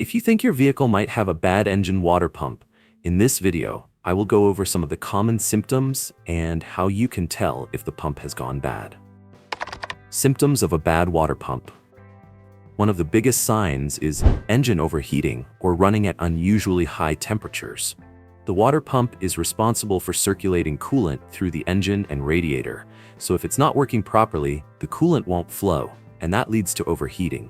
If you think your vehicle might have a bad engine water pump, in this video, I will go over some of the common symptoms and how you can tell if the pump has gone bad. Symptoms of a bad water pump. One of the biggest signs is engine overheating or running at unusually high temperatures. The water pump is responsible for circulating coolant through the engine and radiator, so if it's not working properly, the coolant won't flow, and that leads to overheating.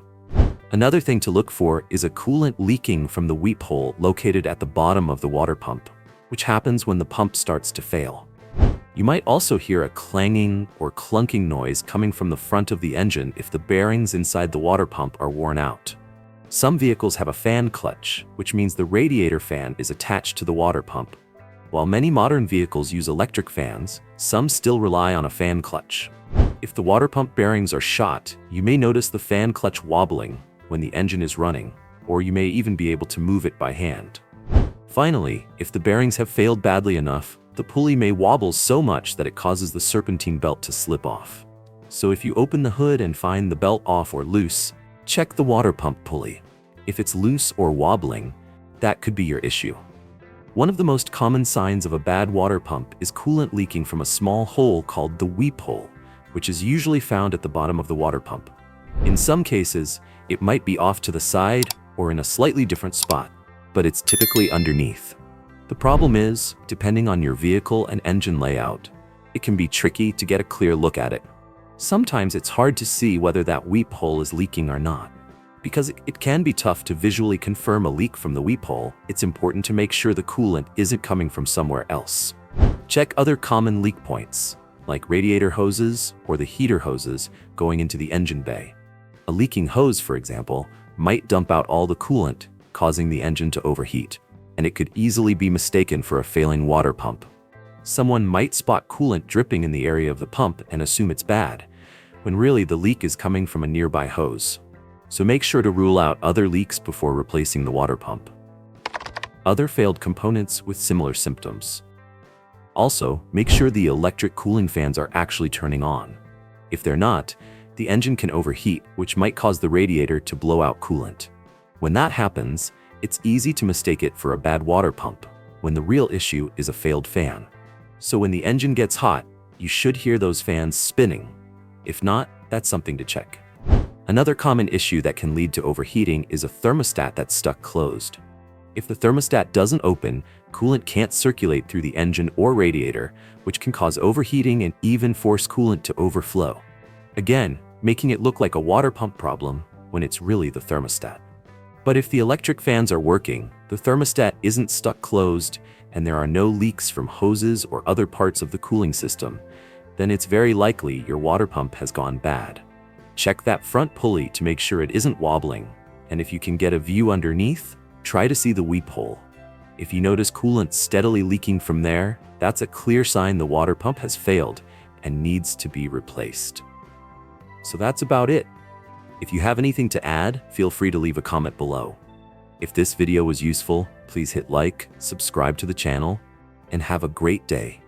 Another thing to look for is a coolant leaking from the weep hole located at the bottom of the water pump, which happens when the pump starts to fail. You might also hear a clanging or clunking noise coming from the front of the engine if the bearings inside the water pump are worn out. Some vehicles have a fan clutch, which means the radiator fan is attached to the water pump. While many modern vehicles use electric fans, some still rely on a fan clutch. If the water pump bearings are shot, you may notice the fan clutch wobbling when the engine is running, or you may even be able to move it by hand. Finally, if the bearings have failed badly enough, the pulley may wobble so much that it causes the serpentine belt to slip off. So if you open the hood and find the belt off or loose, check the water pump pulley. If it's loose or wobbling, that could be your issue. One of the most common signs of a bad water pump is coolant leaking from a small hole called the weep hole, which is usually found at the bottom of the water pump. In some cases, it might be off to the side or in a slightly different spot, but it's typically underneath. The problem is, depending on your vehicle and engine layout, it can be tricky to get a clear look at it. Sometimes it's hard to see whether that weep hole is leaking or not. Because it can be tough to visually confirm a leak from the weep hole, it's important to make sure the coolant isn't coming from somewhere else. Check other common leak points, like radiator hoses or the heater hoses going into the engine bay. A leaking hose, for example, might dump out all the coolant, causing the engine to overheat, and it could easily be mistaken for a failing water pump. Someone might spot coolant dripping in the area of the pump and assume it's bad, when really the leak is coming from a nearby hose. So make sure to rule out other leaks before replacing the water pump. Other failed components with similar symptoms. Also, make sure the electric cooling fans are actually turning on. If they're not, the engine can overheat, which might cause the radiator to blow out coolant. When that happens, it's easy to mistake it for a bad water pump, when the real issue is a failed fan. So when the engine gets hot, you should hear those fans spinning. If not, that's something to check. Another common issue that can lead to overheating is a thermostat that's stuck closed. If the thermostat doesn't open, coolant can't circulate through the engine or radiator, which can cause overheating and even force coolant to overflow. Again, making it look like a water pump problem when it's really the thermostat. But if the electric fans are working, the thermostat isn't stuck closed, and there are no leaks from hoses or other parts of the cooling system, then it's very likely your water pump has gone bad. Check that front pulley to make sure it isn't wobbling, and if you can get a view underneath, try to see the weep hole. If you notice coolant steadily leaking from there, that's a clear sign the water pump has failed and needs to be replaced. So that's about it. If you have anything to add, feel free to leave a comment below. If this video was useful, please hit like, subscribe to the channel, and have a great day.